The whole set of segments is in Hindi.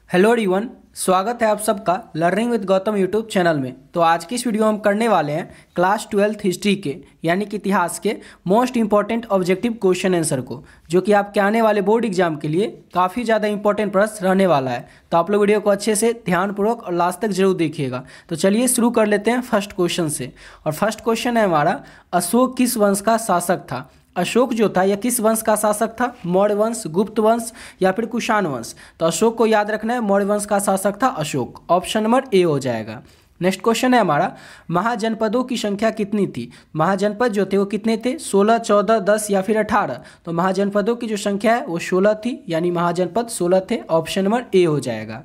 हेलो एवरीवन, स्वागत है आप सबका learning with Gautam YouTube channel में। तो आज की इस वीडियो हम करने वाले हैं क्लास 12th हिस्ट्री के यानी कि इतिहास के most important objective question answer को, जो कि आपके आने वाले बोर्ड एग्जाम के लिए काफ़ी ज़्यादा इंपॉर्टेंट प्रश्न रहने वाला है। तो आप लोग वीडियो को अच्छे से ध्यानपूर्वक और लास्ट तक जरूर देखिएगा। तो चलिए शुरू कर लेते हैं फर्स्ट क्वेश्चन से। और फर्स्ट क्वेश्चन है हमारा, अशोक किस वंश का शासक था? अशोक जो था यह किस वंश का शासक था? मौर्य वंश, गुप्त वंश या फिर कुषाण वंश? तो अशोक को याद रखना है, मौर्य वंश का शासक था अशोक। ऑप्शन नंबर ए हो जाएगा। नेक्स्ट क्वेश्चन है हमारा, महाजनपदों की संख्या कितनी थी? महाजनपद जो थे वो कितने थे? 16, 14, 10 या फिर 18? तो महाजनपदों की जो संख्या है वो 16 थी, यानी महाजनपद 16 थे। ऑप्शन नंबर ए हो जाएगा।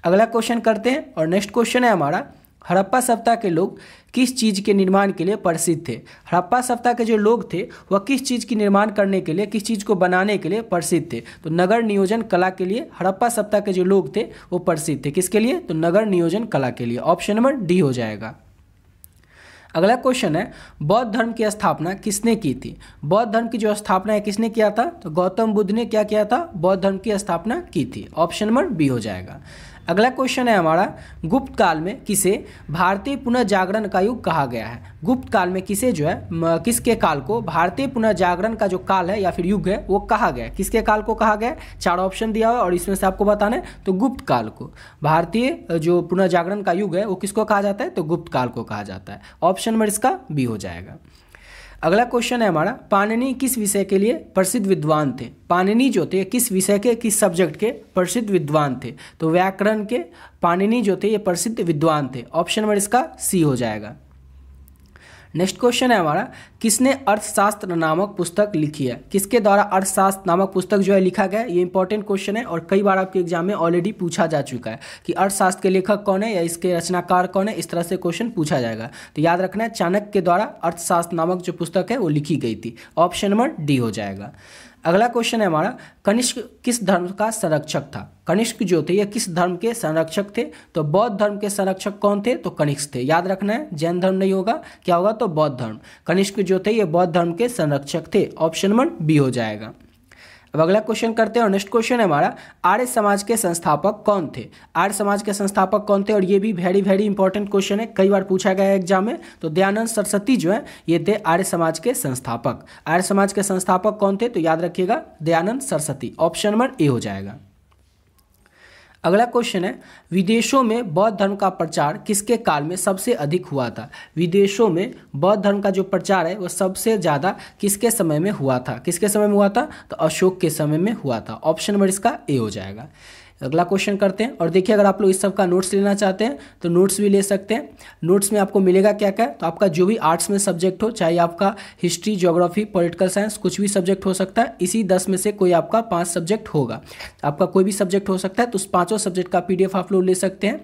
अगला क्वेश्चन करते हैं और नेक्स्ट क्वेश्चन है हमारा, हड़प्पा सभ्यता के लोग किस चीज़ के निर्माण के लिए प्रसिद्ध थे? हड़प्पा सभ्यता के जो लोग थे वह किस चीज़ की निर्माण करने के लिए, किस चीज़ को बनाने के लिए प्रसिद्ध थे? तो नगर नियोजन कला के लिए हड़प्पा सभ्यता के जो लोग थे वो प्रसिद्ध थे। किसके लिए? तो नगर नियोजन कला के लिए। ऑप्शन नंबर डी हो जाएगा। अगला क्वेश्चन है, बौद्ध धर्म की स्थापना किसने की थी? बौद्ध धर्म की जो स्थापना है किसने किया था? तो गौतम बुद्ध ने क्या किया था? बौद्ध धर्म की स्थापना की थी। ऑप्शन नंबर बी हो जाएगा। अगला क्वेश्चन है हमारा, गुप्त काल में किसे भारतीय पुनर्जागरण का युग कहा गया है? गुप्त काल में किसे जो है किसके काल को भारतीय पुनर्जागरण का जो काल है या फिर युग है वो कहा गया है? किसके काल को कहा गया है? 4 ऑप्शन दिया हुआ है और इसमें से आपको बताना है। तो गुप्त काल को, भारतीय जो पुनर्जागरण का युग है वो किसको कहा जाता है? तो गुप्त काल को कहा जाता है। ऑप्शन नंबर इसका बी हो जाएगा। अगला क्वेश्चन है हमारा, पाणिनि किस विषय के लिए प्रसिद्ध विद्वान थे? पाणिनि जो थे किस विषय के, किस सब्जेक्ट के प्रसिद्ध विद्वान थे? तो व्याकरण के पाणिनि जो थे ये प्रसिद्ध विद्वान थे। ऑप्शन नंबर इसका सी हो जाएगा। नेक्स्ट क्वेश्चन है हमारा, किसने अर्थशास्त्र नामक पुस्तक लिखी है? किसके द्वारा अर्थशास्त्र नामक पुस्तक जो है लिखा गया है? ये इंपॉर्टेंट क्वेश्चन है और कई बार आपके एग्जाम में ऑलरेडी पूछा जा चुका है कि अर्थशास्त्र के लेखक कौन है या इसके रचनाकार कौन है। इस तरह से क्वेश्चन पूछा जाएगा। तो याद रखना है, चाणक्य के द्वारा अर्थशास्त्र नामक जो पुस्तक है वो लिखी गई थी। ऑप्शन नंबर डी हो जाएगा। अगला क्वेश्चन है हमारा, कनिष्क किस धर्म का संरक्षक था? कनिष्क जो थे ये किस धर्म के संरक्षक थे? तो बौद्ध धर्म के संरक्षक कौन थे? तो कनिष्क थे। याद रखना है, जैन धर्म नहीं होगा, क्या होगा? तो बौद्ध धर्म। कनिष्क जो थे ये बौद्ध धर्म के संरक्षक थे। ऑप्शन नंबर बी हो जाएगा। अब अगला क्वेश्चन करते हैं और नेक्स्ट क्वेश्चन है हमारा, आर्य समाज के संस्थापक कौन थे? आर्य समाज के संस्थापक कौन थे? और ये भी वेरी इंपॉर्टेंट क्वेश्चन है, कई बार पूछा गया है एग्जाम में। तो दयानंद सरस्वती जो है ये थे आर्य समाज के संस्थापक। आर्य समाज के संस्थापक कौन थे? तो याद रखिएगा, Dayanand Saraswati. Option number A हो जाएगा। अगला क्वेश्चन है, विदेशों में बौद्ध धर्म का प्रचार किसके काल में सबसे अधिक हुआ था? विदेशों में बौद्ध धर्म का जो प्रचार है वो सबसे ज़्यादा किसके समय में हुआ था? किसके समय में हुआ था? तो अशोक के समय में हुआ था। ऑप्शन नंबर इसका ए हो जाएगा। अगला क्वेश्चन करते हैं और देखिए, अगर आप लोग इस सब का नोट्स लेना चाहते हैं तो नोट्स भी ले सकते हैं। नोट्स में आपको मिलेगा क्या क्या? तो आपका जो भी आर्ट्स में सब्जेक्ट हो, चाहे आपका हिस्ट्री, ज्योग्राफी, पॉलिटिकल साइंस, कुछ भी सब्जेक्ट हो सकता है। इसी 10 में से कोई आपका 5 सब्जेक्ट होगा। आपका कोई भी सब्जेक्ट हो सकता है, तो उस 5 सब्जेक्ट का PDF आप लोग ले सकते हैं।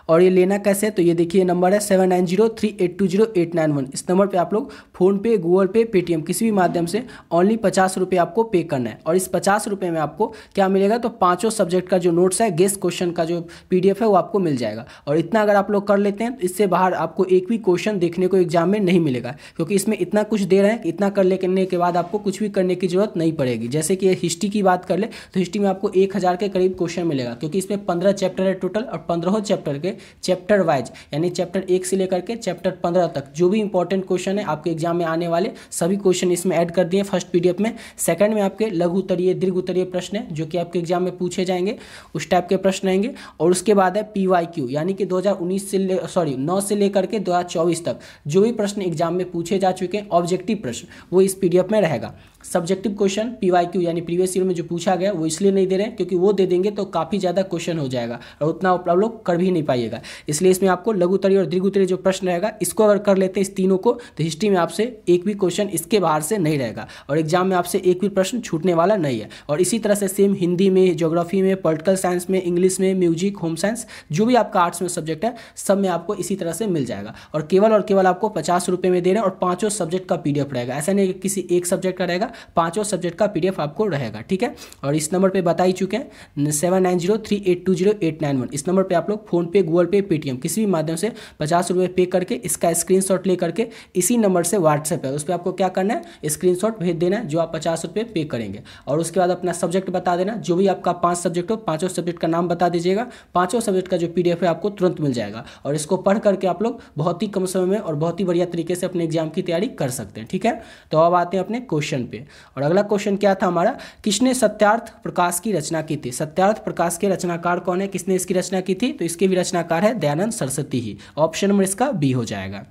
और ये लेना कैसे? तो ये देखिए, नंबर है 7903820891। इस नंबर पे आप लोग फ़ोनपे, गूगल पे, पेटीएम किसी भी माध्यम से ओनली 50 रुपये आपको पे करना है। और इस 50 रुपये में आपको क्या मिलेगा? तो 5 सब्जेक्ट का जो नोट्स है, गेस्ट क्वेश्चन का जो PDF है वो आपको मिल जाएगा। और इतना अगर आप लोग कर लेते हैं तो इससे बाहर आपको एक भी क्वेश्चन देखने को एग्जाम में नहीं मिलेगा, क्योंकि इसमें इतना कुछ दे रहे हैं कि इतना कर लेने के बाद आपको कुछ भी करने की जरूरत नहीं पड़ेगी। जैसे कि हिस्ट्री की बात कर ले तो हिस्ट्री में आपको 1000 के करीब क्वेश्चन मिलेगा, क्योंकि इसमें 15 चैप्टर है टोटल और 15 चैप्टर के चैप्टर वाइज, यानी चैप्टर 1 से लेकर के चैप्टर 15 तक जो भी इंपॉर्टेंट क्वेश्चन है आपके एग्जाम में आने वाले सभी क्वेश्चन इसमें ऐड कर दिए फर्स्ट PDF में। सेकंड में आपके लघु उत्तरीय, दीर्घ उत्तरीय प्रश्न है जो कि आपके एग्जाम में पूछे जाएंगे, उस टाइप के प्रश्न रहेंगे। और उसके बाद है PYQ, यानी कि 9 से लेकर के 2024 तक जो भी प्रश्न एग्जाम में पूछे जा चुके हैं, ऑब्जेक्टिव प्रश्न, वो इस PDF में रहेगा। सब्जेक्टिव क्वेश्चन PYQ यानी प्रीवियस ईयर में जो पूछा गया वो इसलिए नहीं दे रहे हैं क्योंकि वो दे देंगे तो काफ़ी ज़्यादा क्वेश्चन हो जाएगा और उतना आप लोग कर भी नहीं पाइएगा। इसलिए इसमें आपको लघु उत्तरीय और दीर्घ उत्तरीय जो प्रश्न रहेगा, इसको अगर कर लेते हैं इस तीनों को, तो हिस्ट्री में आपसे एक भी क्वेश्चन इसके बाहर से नहीं रहेगा और एग्जाम में आपसे एक भी प्रश्न छूटने वाला नहीं है। और इसी तरह से सेम हिंदी में, ज्योग्राफी में, पॉलिटिकल साइंस में, इंग्लिश में, म्यूजिक, होम साइंस, जो भी आपका आर्ट्स में सब्जेक्ट है सब में आपको इसी तरह से मिल जाएगा। और केवल आपको 50 रुपये में दे रहे हैं और 5 सब्जेक्ट का PDF रहेगा। ऐसा नहीं कि किसी एक सब्जेक्ट का रहेगा, पाँचों सब्जेक्ट का PDF आपको रहेगा, ठीक है। और इस नंबर पे बता ही चुके हैं 7903820891, इस नंबर पे आप लोग फ़ोनपे, गूगल पे, पेटीएम किसी भी माध्यम से 50 रुपये पे करके इसका स्क्रीनशॉट ले करके इसी नंबर से व्हाट्सएप है उस पर आपको क्या करना है, स्क्रीनशॉट भेज देना है जो आप 50 रुपये पे करेंगे। और उसके बाद अपना सब्जेक्ट बता देना, जो भी आपका 5 सब्जेक्ट हो, पाँचों सब्जेक्ट का नाम बता दीजिएगा। पाँचों सब्जेक्ट का जो PDF है आपको तुरंत मिल जाएगा और इसको पढ़ करके आप लोग बहुत ही कम समय में और बहुत ही बढ़िया तरीके से अपने एग्जाम की तैयारी कर सकते हैं, ठीक है। तो अब आते हैं अपने क्वेश्चन पे। और अगला क्वेश्चन क्या था हमारा, किसने सत्यार्थ प्रकाश की रचना की थी। सत्यार्थ प्रकाश के रचनाकार कौन है, किसने इसकी रचना की थी, तो इसके भी रचनाकार है दयानंद सरस्वती ही। ऑप्शन नंबर इसका बी हो जाएगा।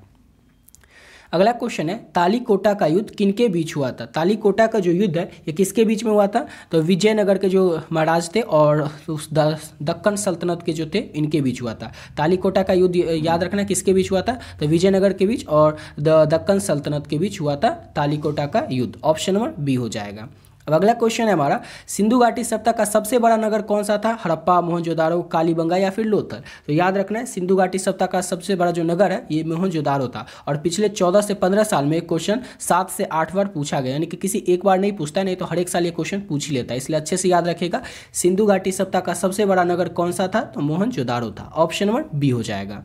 अगला क्वेश्चन है, तालीकोटा का युद्ध किनके बीच हुआ था। तालीकोटा का जो युद्ध है ये किसके बीच में हुआ था, तो विजयनगर के जो महाराज थे और उस दक्कन सल्तनत के जो थे इनके बीच हुआ था। तालीकोटा का युद्ध याद रखना किसके बीच हुआ था, तो विजयनगर के बीच और दक्कन सल्तनत के बीच हुआ था तालीकोटा का युद्ध। ऑप्शन नंबर बी हो जाएगा। अब अगला क्वेश्चन है हमारा, सिंधु घाटी सभ्यता का सबसे बड़ा नगर कौन सा था, हड़प्पा, मोहनजोदारो, कालीबंगा या फिर लोथल। तो याद रखना है सिंधु घाटी सभ्यता का सबसे बड़ा जो नगर है ये मोहनजोदारो था। और पिछले 14 से 15 साल में क्वेश्चन 7 से 8 बार पूछा गया, यानी कि किसी एक बार नहीं पूछता, नहीं तो हर एक साल ये क्वेश्चन पूछ ही लेता है, इसलिए अच्छे से याद रखेगा। सिंधु घाटी सभ्यता का सबसे बड़ा नगर कौन सा था, तो मोहनजोदारो था। ऑप्शन नंबर बी हो जाएगा।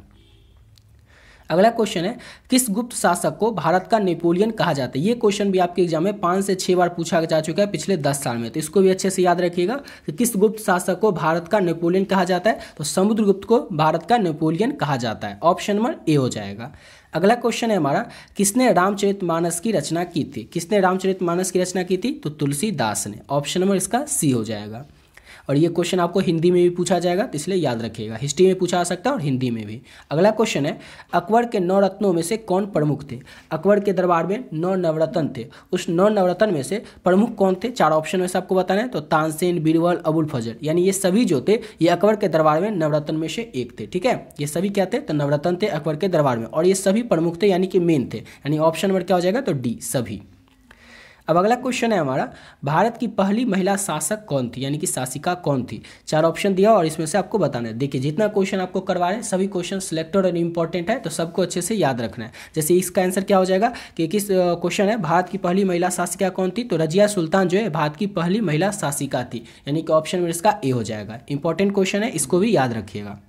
अगला क्वेश्चन है, किस गुप्त शासक को भारत का नेपोलियन कहा जाता है। ये क्वेश्चन भी आपके एग्जाम में 5 से 6 बार पूछा जा चुका है पिछले 10 साल में, तो इसको भी अच्छे से याद रखिएगा कि किस गुप्त शासक को भारत का नेपोलियन कहा जाता है, तो समुद्रगुप्त को भारत का नेपोलियन कहा जाता है। ऑप्शन नंबर ए हो जाएगा। अगला क्वेश्चन है हमारा, किसने रामचरितमानस की रचना की थी। किसने रामचरितमानस की रचना की थी, तो तुलसीदास ने। ऑप्शन नंबर इसका सी हो जाएगा। और ये क्वेश्चन आपको हिंदी में भी पूछा जाएगा, तो इसलिए याद रखिएगा, हिस्ट्री में पूछा जा सकता है और हिंदी में भी। अगला क्वेश्चन है, अकबर के 9 रत्नों में से कौन प्रमुख थे। अकबर के दरबार में 9 नवरत्न थे, उस 9 नवरत्न में से प्रमुख कौन थे, 4 ऑप्शन में से आपको बताना है। तो तानसेन, बीरबल, अबुल फजल, यानी ये सभी जो थे ये अकबर के दरबार में नवरत्न में से एक थे, ठीक है। ये सभी क्या थे, तो नवरत्न थे अकबर के दरबार में और ये सभी प्रमुख थे, यानी कि मेन थे, यानी ऑप्शन नंबर क्या हो जाएगा, तो डी सभी। अब अगला क्वेश्चन है हमारा, भारत की पहली महिला शासक कौन थी, यानी कि शासिका कौन थी। 4 ऑप्शन दिया और इसमें से आपको बताना है। देखिए जितना क्वेश्चन आपको करवा रहे हैं सभी क्वेश्चन सिलेक्टेड और इंपॉर्टेंट है, तो सबको अच्छे से याद रखना है। जैसे इसका आंसर क्या हो जाएगा कि किस क्वेश्चन है, भारत की पहली महिला शासिका कौन थी, तो रजिया सुल्तान जो है भारत की पहली महिला शासिका थी, यानी कि ऑप्शन में इसका ए हो जाएगा। इंपॉर्टेंट क्वेश्चन है, इसको भी याद रखिएगा।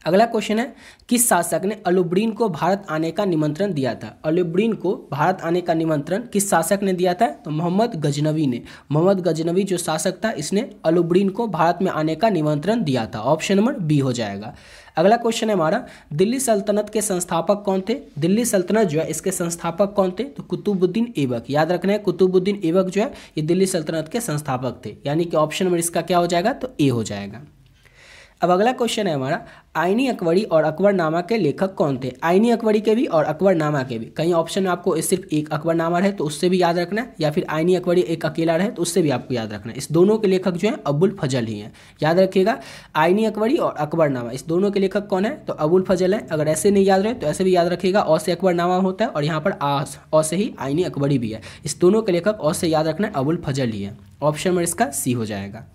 अगला क्वेश्चन है, किस शासक ने अल्बुर्जिन को भारत आने का निमंत्रण दिया था। अल्बुर्जिन को भारत आने का निमंत्रण किस शासक ने दिया था, तो मोहम्मद गजनवी ने। मोहम्मद गजनवी जो शासक था इसने अल्बुर्जिन को भारत में आने का निमंत्रण दिया था। ऑप्शन नंबर बी हो जाएगा। अगला क्वेश्चन है हमारा, दिल्ली सल्तनत के संस्थापक कौन थे। दिल्ली सल्तनत जो है इसके संस्थापक कौन थे, तो कुतुबुद्दीन ऐबक। याद रखना है कुतुबुद्दीन ऐबक जो है ये दिल्ली सल्तनत के संस्थापक थे, यानी कि ऑप्शन नंबर इसका क्या हो जाएगा, तो ए हो जाएगा। अब अगला क्वेश्चन है हमारा, आईनी अकबरी और अकबरनामा के लेखक कौन थे। आईनी अकबरी के भी और अकबरनामा के भी, कहीं ऑप्शन में आपको सिर्फ एक अकबरनामा रहे तो उससे भी याद रखना है, या फिर आईनी अकबरी एक अकेला रहे तो उससे भी आपको याद रखना है। इस दोनों के लेखक जो हैं अबुल फजल ही हैं, याद रखिएगा। आईनी अकबरी और अकबरनामा इस दोनों के लेखक कौन है, तो अबुल फजल है। अगर ऐसे नहीं याद रहे तो ऐसे भी याद रखिएगा, औ से अकबरनामा होता है और यहाँ पर औ से ही आईनी अकबरी भी है। इस दोनों के लेखक औ से याद रखना है अबुल फजल ही है। ऑप्शन में इसका सी हो जाएगा।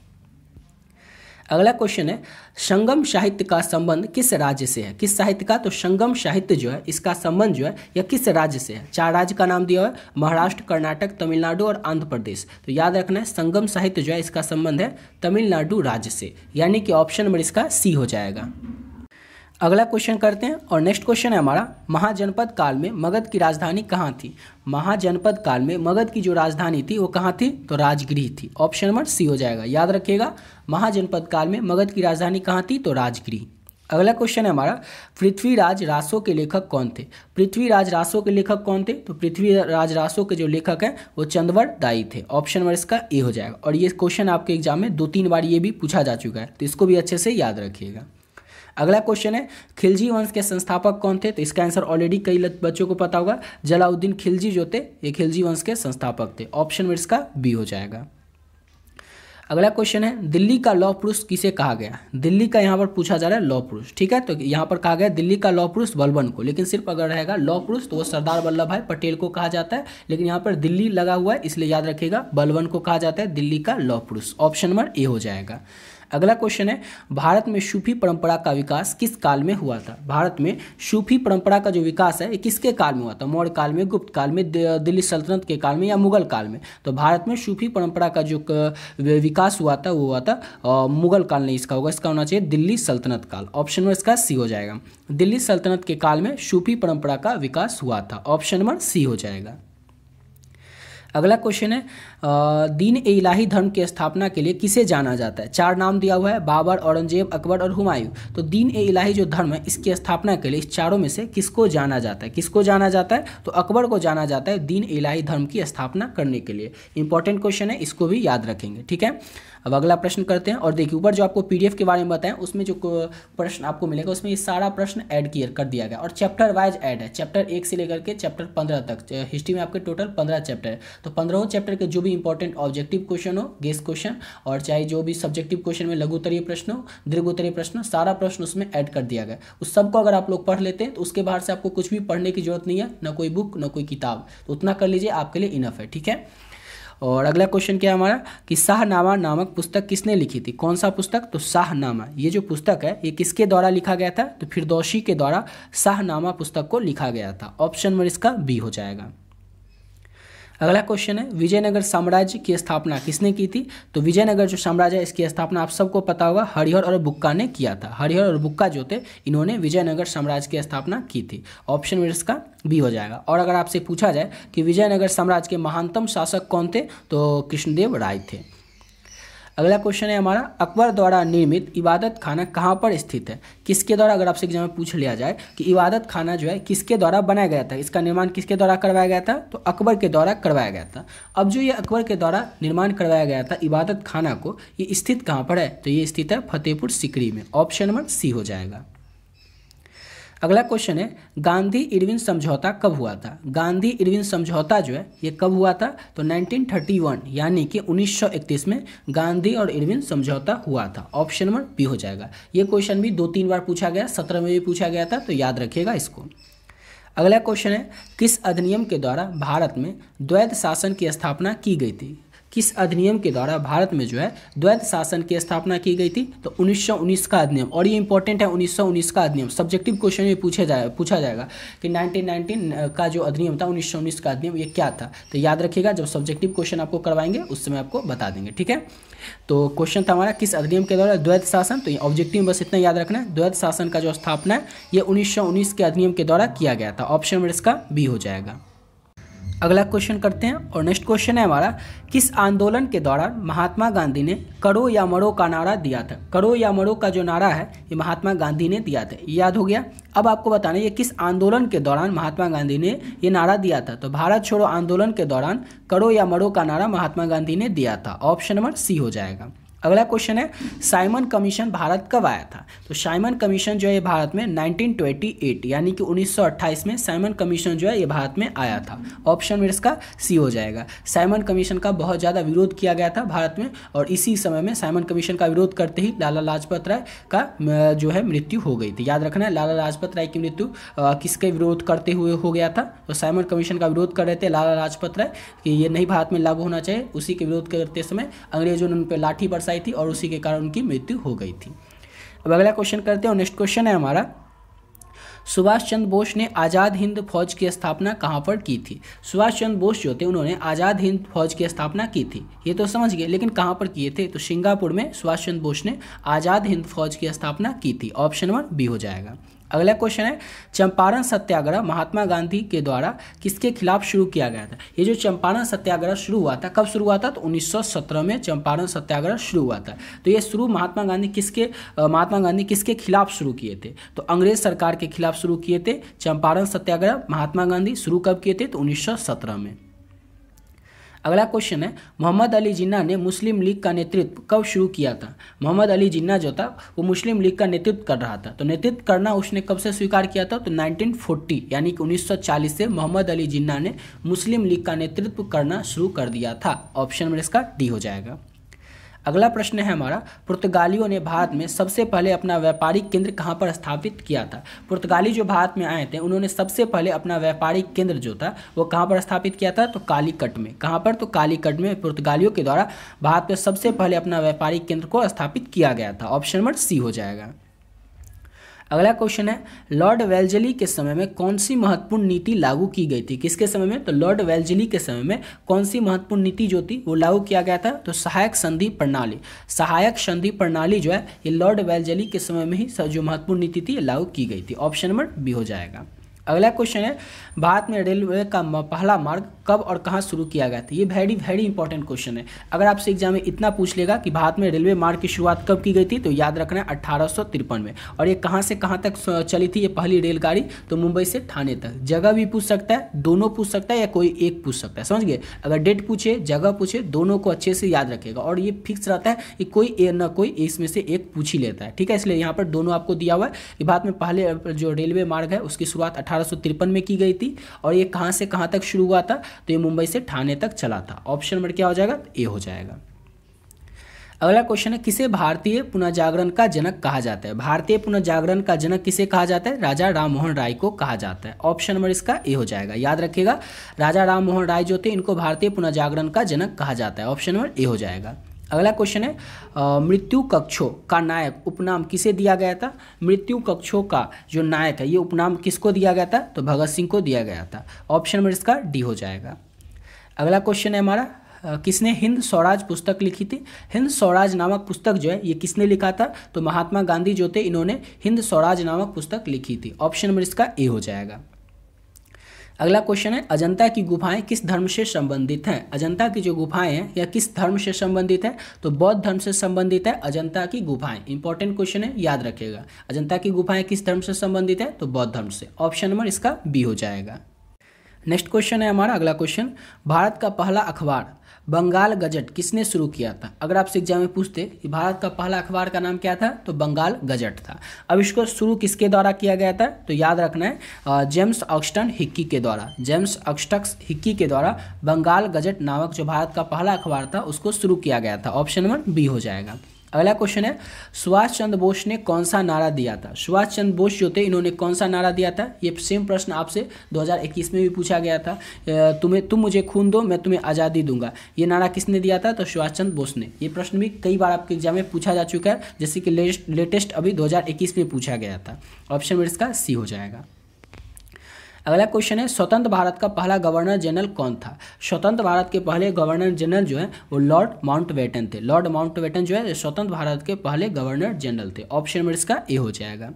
अगला क्वेश्चन है, संगम साहित्य का संबंध किस राज्य से है। किस साहित्य का, तो संगम साहित्य जो है इसका संबंध जो है यह किस राज्य से है। 4 राज्य का नाम दिया हुआ है, महाराष्ट्र, कर्नाटक, तमिलनाडु और आंध्र प्रदेश। तो याद रखना है संगम साहित्य जो है इसका संबंध है तमिलनाडु राज्य से, यानी कि ऑप्शन नंबर इसका सी हो जाएगा। अगला क्वेश्चन करते हैं और नेक्स्ट क्वेश्चन है हमारा, महाजनपद काल में मगध की राजधानी कहाँ थी। महाजनपद काल में मगध की जो राजधानी थी वो कहाँ थी, तो राजगृह थी। ऑप्शन नंबर सी हो जाएगा। याद रखिएगा महाजनपद काल में मगध की राजधानी कहाँ थी, तो राजगृह। अगला क्वेश्चन है हमारा, पृथ्वीराज रासो के लेखक कौन थे। पृथ्वीराज रासो के लेखक कौन थे, तो पृथ्वीराज रासो के जो लेखक हैं वो चंद्रवट दाई थे। ऑप्शन नंबर इसका ए हो जाएगा। और ये क्वेश्चन आपके एग्जाम में 2-3 बार ये भी पूछा जा चुका है, तो इसको भी अच्छे से याद रखिएगा। अगला क्वेश्चन है, खिलजी वंश के संस्थापक कौन थे। तो इसका आंसर ऑलरेडी कई बच्चों को पता होगा, जलाउद्दीन खिलजी जो थे ये खिलजी वंश के संस्थापक थे। ऑप्शन में इसका बी हो जाएगा। अगला क्वेश्चन है, दिल्ली का लौह पुरुष किसे कहा गया। दिल्ली का यहाँ पर पूछा जा रहा है लौह पुरुष, ठीक है। तो यहाँ पर कहा गया दिल्ली का लौह पुरुष बलबन को, लेकिन सिर्फ अगर रहेगा लौह पुरुष तो वो सरदार वल्लभ भाई पटेल को कहा जाता है, लेकिन यहाँ पर दिल्ली लगा हुआ है इसलिए याद रखिएगा बलबन को कहा जाता है दिल्ली का लौह पुरुष। ऑप्शन नंबर ए हो जाएगा। अगला क्वेश्चन है, भारत में सूफी परंपरा का विकास किस काल में हुआ था? भारत में सूफी परंपरा का जो विकास है ये किसके काल में हुआ था? मौर्य काल में, गुप्त काल में, दिल्ली सल्तनत के काल में या मुगल काल में? तो भारत में सूफी परंपरा का जो विकास हुआ था वो हुआ था मुगल काल नहीं, इसका होगा, इसका होना चाहिए दिल्ली सल्तनत काल। ऑप्शन नंबर इसका सी हो जाएगा। दिल्ली सल्तनत के काल में सूफी परंपरा का विकास हुआ था। ऑप्शन नंबर सी हो जाएगा। अगला क्वेश्चन है, दीन ए इलाही धर्म की स्थापना के लिए किसे जाना जाता है? 4 नाम दिया हुआ है, बाबर, औरंगजेब, अकबर और हुमायूं। तो दीन ए इलाही जो धर्म है इसकी स्थापना के लिए इस चारों में से किसको जाना जाता है? किसको जाना जाता है? तो अकबर को जाना जाता है दीन ए इलाही धर्म की स्थापना करने के लिए। इंपॉर्टेंट क्वेश्चन है, इसको भी याद रखेंगे। ठीक है, अब अगला प्रश्न करते हैं। और देखिए ऊपर जो आपको पीडीएफ के बारे में बताएं उसमें जो प्रश्न आपको मिलेगा उसमें ये सारा प्रश्न ऐड कर दिया गया और चैप्टर वाइज ऐड है। चैप्टर 1 से लेकर के चैप्टर 15 तक, हिस्ट्री में आपके टोटल 15 चैप्टर है। तो 15 चैप्टर के जो भी इंपॉर्टेंट ऑब्जेक्टिव क्वेश्चन हो, गेस क्वेश्चन, और चाहे जो भी सब्जेक्टिव क्वेश्चन में लघु उत्तरीय प्रश्न हो, दीर्घ उत्तरीय प्रश्न, सारा प्रश्न उसमें ऐड कर दिया गया। उस सबको अगर आप लोग पढ़ लेते हैं तो उसके बाहर से आपको कुछ भी पढ़ने की जरूरत नहीं है, ना कोई बुक ना कोई किताब। तो उतना कर लीजिए, आपके लिए इनफ है। ठीक है, और अगला क्वेश्चन क्या है हमारा कि शाहनामा नामक पुस्तक किसने लिखी थी? कौन सा पुस्तक? तो शाहनामा। ये जो पुस्तक है ये किसके द्वारा लिखा गया था? तो फिरदौसी के द्वारा शाहनामा पुस्तक को लिखा गया था। ऑप्शन नंबर इसका बी हो जाएगा। अगला क्वेश्चन है, विजयनगर साम्राज्य की स्थापना किसने की थी? तो विजयनगर जो साम्राज्य है इसकी स्थापना आप सबको पता होगा हरिहर और बुक्का ने किया था। हरिहर और बुक्का जो थे इन्होंने विजयनगर साम्राज्य की स्थापना की थी। ऑप्शन में इसका बी हो जाएगा। और अगर आपसे पूछा जाए कि विजयनगर साम्राज्य के महानतम शासक कौन थे, तो कृष्णदेव राय थे। अगला क्वेश्चन है हमारा, अकबर द्वारा निर्मित इबादत खाना कहाँ पर स्थित है? किसके द्वारा, अगर आपसे एग्जाम में पूछ लिया जाए कि इबादत खाना जो है किसके द्वारा बनाया गया था, इसका निर्माण किसके द्वारा करवाया गया था? तो अकबर के द्वारा करवाया गया था। अब जो ये अकबर के द्वारा निर्माण करवाया गया था इबादत खाना को, ये स्थित कहाँ पर है? तो ये स्थित है फतेहपुर सीकरी में। ऑप्शन नंबर सी हो जाएगा। अगला क्वेश्चन है, गांधी इरविन समझौता कब हुआ था? गांधी इरविन समझौता जो है ये कब हुआ था? तो 1931 यानी कि 1931 में गांधी और इरविन समझौता हुआ था। ऑप्शन नंबर बी हो जाएगा। ये क्वेश्चन भी 2-3 बार पूछा गया, 17 में भी पूछा गया था, तो याद रखिएगा इसको। अगला क्वेश्चन है, किस अधिनियम के द्वारा भारत में द्वैध शासन की स्थापना की गई थी? किस अधिनियम के द्वारा भारत में जो है द्वैध शासन की स्थापना की गई थी? तो 1919 का अधिनियम। और ये इंपॉर्टेंट है, 1919 का अधिनियम सब्जेक्टिव क्वेश्चन में पूछा जाएगा कि 1919 का जो अधिनियम था, 1919 का अधिनियम, ये क्या था? तो याद रखिएगा, जब सब्जेक्टिव क्वेश्चन आपको करवाएंगे उस समय आपको बता देंगे। ठीक है, तो क्वेश्चन था हमारा किस अधिनियम के द्वारा द्वैध शासन, तो ये ऑब्जेक्टिव बस इतना याद रखना है, द्वैध शासन का जो स्थापना है ये 1919 के अधिनियम के द्वारा किया गया था। ऑप्शन नंबर इसका बी हो जाएगा। अगला क्वेश्चन करते हैं और नेक्स्ट क्वेश्चन है हमारा, किस आंदोलन के दौरान महात्मा गांधी ने करो या मरो का नारा दिया था? करो या मरो का जो नारा है ये महात्मा गांधी ने दिया था, याद हो गया। अब आपको बताना है ये किस आंदोलन के दौरान महात्मा गांधी ने ये नारा दिया था? तो भारत छोड़ो आंदोलन के दौरान करो या मरो का नारा महात्मा गांधी ने दिया था। ऑप्शन नंबर सी हो जाएगा। अगला क्वेश्चन है, साइमन कमीशन भारत कब आया था? तो साइमन कमीशन जो है भारत में 1928 यानी कि 1928 में साइमन कमीशन जो है ये भारत में आया था। ऑप्शन में इसका सी हो जाएगा। साइमन कमीशन का बहुत ज़्यादा विरोध किया गया था भारत में, और इसी समय में साइमन कमीशन का विरोध करते ही लाला लाजपत राय का जो है मृत्यु हो गई थी। याद रखना है, लाला लाजपत राय की मृत्यु किसके विरोध करते हुए हो गया था? तो साइमन कमीशन का विरोध कर रहे थे लाला लाजपत राय कि ये नहीं भारत में लागू होना चाहिए। उसी के विरोध करते समय अंग्रेजों ने उन पर लाठी बरसाई थी और उसी के कारण उनकी मृत्यु हो गई थी। अब अगला क्वेश्चन करते हैं और नेक्स्ट क्वेश्चन है हमारा, सुभाष चंद्र बोस ने आज़ाद हिंद फौज की स्थापना कहाँ पर की थी? सुभाष चंद्र बोस जो थे उन्होंने आज़ाद हिंद फौज की स्थापना की थी, ये तो समझ गए, लेकिन कहाँ पर किए थे? तो सिंगापुर में सुभाष चंद्र बोस ने आज़ाद हिंद फौज की स्थापना की थी। ऑप्शन नंबर बी हो जाएगा। अगला क्वेश्चन है, चंपारण सत्याग्रह महात्मा गांधी के द्वारा किसके खिलाफ शुरू किया गया था? ये जो चंपारण सत्याग्रह शुरू हुआ था, कब शुरू हुआ था? तो 1917 में चंपारण सत्याग्रह शुरू हुआ था। तो ये शुरू महात्मा गांधी किसके खिलाफ शुरू किए थे? तो अंग्रेज सरकार के खिलाफ शुरू किए थे। चंपारण सत्याग्रह महात्मा गांधी शुरू कब किए थे? तो 1917 में। अगला क्वेश्चन है, मोहम्मद अली जिन्ना ने मुस्लिम लीग का नेतृत्व कब शुरू किया था? मोहम्मद अली जिन्ना जो था वो मुस्लिम लीग का नेतृत्व कर रहा था। तो नेतृत्व करना उसने कब से स्वीकार किया था? तो 1940 यानी कि 1940 से मोहम्मद अली जिन्ना ने मुस्लिम लीग का नेतृत्व करना शुरू कर दिया था। ऑप्शन में इसका डी हो जाएगा। अगला प्रश्न है हमारा, पुर्तगालियों ने भारत में सबसे पहले अपना व्यापारिक केंद्र कहाँ पर स्थापित किया था। पुर्तगाली जो भारत में आए थे उन्होंने सबसे पहले अपना व्यापारिक केंद्र जो था वो कहाँ पर स्थापित किया था, तो कालीकट में। कहाँ पर, तो कालीकट में पुर्तगालियों के द्वारा भारत में सबसे पहले अपना व्यापारिक केंद्र को स्थापित किया गया था। ऑप्शन नंबर सी हो जाएगा। अगला क्वेश्चन है, लॉर्ड वेल्जली के समय में कौन सी महत्वपूर्ण नीति लागू की गई थी। किसके समय में, तो लॉर्ड वेल्जली के समय में कौन सी महत्वपूर्ण नीति जो थी वो लागू किया गया था, तो सहायक संधि प्रणाली। सहायक संधि प्रणाली जो है ये लॉर्ड वेल्जली के समय में ही जो महत्वपूर्ण नीति थी ये लागू की गई थी। ऑप्शन नंबर बी हो जाएगा। अगला क्वेश्चन है, भारत में रेलवे का पहला मार्ग कब और कहाँ शुरू किया गया था। ये वेरी इंपॉर्टेंट क्वेश्चन है। अगर आपसे एग्जाम में इतना पूछ लेगा कि भारत में रेलवे मार्ग की शुरुआत कब की गई थी, तो याद रखना है 1853 में। और ये कहाँ से कहाँ तक चली थी ये पहली रेलगाड़ी, तो मुंबई से ठाणे तक। जगह भी पूछ सकता है, दोनों पूछ सकता है, या कोई एक पूछ सकता है, समझ गए। अगर डेट पूछे, जगह पूछे, दोनों को अच्छे से याद रखेगा। और ये फिक्स रहता है कि कोई ना कोई इसमें से एक पूछ ही लेता है, ठीक है। इसलिए यहाँ पर दोनों आपको दिया हुआ है कि भारत में पहले जो रेलवे मार्ग है उसकी शुरुआत 1853 में की गई थी। और ये कहाँ से कहाँ तक शुरू हुआ था, तो ये मुंबई से ठाणे तक चला था। ऑप्शन नंबर क्या हो जाएगा, ए हो जाएगा। अगला क्वेश्चन है, किसे भारतीय पुनर्जागरण का जनक कहा जाता है। भारतीय पुनर्जागरण का जनक किसे कहा जाता है, राजा राममोहन राय को कहा जाता है। ऑप्शन नंबर इसका ए हो जाएगा। याद रखिएगा, राजा राममोहन राय जो थे इनको भारतीय पुनर्जागरण का जनक कहा जाता है। ऑप्शन नंबर ए हो जाएगा। अगला क्वेश्चन है, मृत्यु कक्षों का नायक उपनाम किसे दिया गया था। मृत्यु कक्षों का जो नायक है ये उपनाम किसको दिया गया था, तो भगत सिंह को दिया गया था। ऑप्शन नंबर इसका डी हो जाएगा। अगला क्वेश्चन है हमारा, किसने हिंद स्वराज पुस्तक लिखी थी। हिंद स्वराज नामक पुस्तक जो है ये किसने लिखा था, तो महात्मा गांधी जो थे इन्होंने हिंद स्वराज नामक पुस्तक लिखी थी। ऑप्शन नंबर इसका ए हो जाएगा। अगला क्वेश्चन है, अजंता की गुफाएं किस धर्म से संबंधित हैं। अजंता की जो गुफाएं हैं या किस धर्म से संबंधित है, तो बौद्ध धर्म से संबंधित है अजंता की गुफाएं। इंपॉर्टेंट क्वेश्चन है, याद रखिएगा। अजंता की गुफाएं किस धर्म से संबंधित है, तो बौद्ध धर्म से। ऑप्शन नंबर इसका बी हो जाएगा। नेक्स्ट क्वेश्चन है हमारा, अगला क्वेश्चन, भारत का पहला अखबार बंगाल गजट किसने शुरू किया था। अगर आपसे एग्जाम में पूछते कि भारत का पहला अखबार का नाम क्या था, तो बंगाल गजट था। अब इसको शुरू किसके द्वारा किया गया था, तो याद रखना है जेम्स ऑक्स्टन हिक्की के द्वारा। जेम्स ऑक्स्टन हिक्की के द्वारा बंगाल गजट नामक जो भारत का पहला अखबार था उसको शुरू किया गया था। ऑप्शन नंबर बी हो जाएगा। अगला क्वेश्चन है, सुभाष चंद्र बोस ने कौन सा नारा दिया था। सुभाष चंद्र बोस जो थे इन्होंने कौन सा नारा दिया था। ये सेम प्रश्न आपसे 2021 में भी पूछा गया था। तुम मुझे खून दो, मैं तुम्हें आज़ादी दूंगा। ये नारा किसने दिया था, तो सुभाष चंद्र बोस ने। ये प्रश्न भी कई बार आपके एग्जाम में पूछा जा चुका है, जैसे कि लेटेस्ट अभी 2021 में पूछा गया था। ऑप्शन में इसका सी हो जाएगा। अगला क्वेश्चन है, स्वतंत्र भारत का पहला गवर्नर जनरल कौन था। स्वतंत्र भारत के पहले गवर्नर जनरल जो है वो लॉर्ड माउंटबेटन थे। लॉर्ड माउंटबेटन जो है स्वतंत्र भारत के पहले गवर्नर जनरल थे। ऑप्शन नंबर इसका ए हो जाएगा।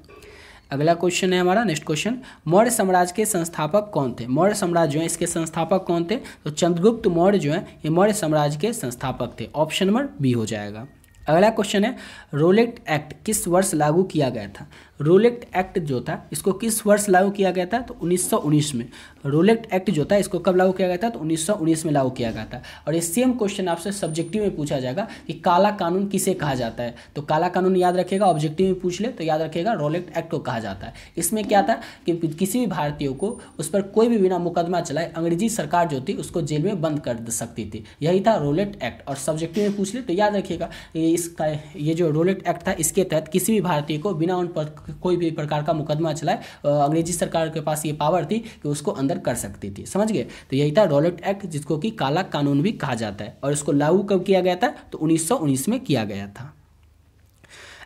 अगला क्वेश्चन है हमारा, नेक्स्ट क्वेश्चन, मौर्य साम्राज्य के संस्थापक कौन थे। मौर्य साम्राज्य जो है इसके संस्थापक कौन थे, तो चंद्रगुप्त मौर्य जो है ये मौर्य साम्राज्य के संस्थापक थे। ऑप्शन नंबर बी हो जाएगा। अगला क्वेश्चन है, रोलेट एक्ट किस वर्ष लागू किया गया था। रोलेट एक्ट जो था इसको किस वर्ष लागू किया गया था, तो 1919 में। रोलेट एक्ट जो था इसको कब लागू किया गया था, तो 1919 में लागू किया गया था। और ये सेम क्वेश्चन आपसे सब्जेक्टिव में पूछा जाएगा कि काला कानून किसे कहा जाता है। तो काला कानून याद रखेगा, ऑब्जेक्टिव में पूछ ले तो याद रखेगा रोलेट एक्ट को कहा जाता है। इसमें क्या था कि किसी भी भारतीय को उस पर कोई भी बिना मुकदमा चलाए अंग्रेजी सरकार जो थी उसको जेल में बंद कर सकती थी। यही था रोलेट एक्ट। और सब्जेक्टिव में पूछ ले तो याद रखिएगा इसका ये जो रोलेट एक्ट था इसके तहत किसी भी भारतीय को बिना उन पर कोई भी प्रकार का मुकदमा चलाए अंग्रेजी सरकार के पास ये पावर थी कि उसको अंदर कर सकती थी। समझ गए, तो यही था रोलेट एक्ट, जिसको कि काला कानून भी कहा जाता है। और इसको लागू कब किया गया था, तो 1919 में किया गया था।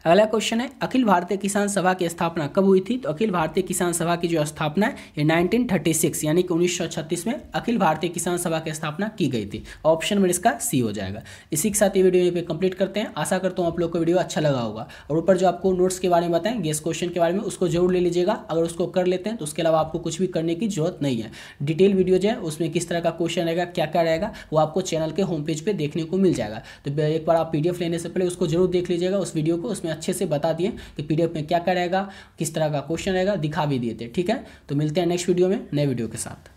अगला क्वेश्चन है, अखिल भारतीय किसान सभा की स्थापना कब हुई थी। तो अखिल भारतीय किसान सभा की जो स्थापना है ये 1936 यानी कि 1936 में अखिल भारतीय किसान सभा की स्थापना की गई थी। ऑप्शन में इसका सी हो जाएगा। इसी के साथ ये वीडियो यहाँ पे कंप्लीट करते हैं। आशा करता हूँ आप लोग को वीडियो अच्छा लगा होगा। और ऊपर जो आपको नोट्स के बारे में बताएं, गेस क्वेश्चन के बारे में, उसको जरूर ले लीजिएगा। अगर उसको कर लेते हैं तो उसके अलावा आपको कुछ भी करने की जरूरत नहीं है। डिटेल वीडियो जो है उसमें किस तरह का क्वेश्चन रहेगा, क्या क्या रहेगा, वो आपको चैनल के होम पेज पर देखने को मिल जाएगा। तो एक बार आप PDF लेने से पहले उसको जरूर देख लीजिएगा, उस वीडियो को। उसमें अच्छे से बता दिए कि PDF में क्या क्या रहेगा, किस तरह का क्वेश्चन रहेगा, दिखा भी दिए थे। ठीक है, तो मिलते हैं नेक्स्ट वीडियो में नए वीडियो के साथ।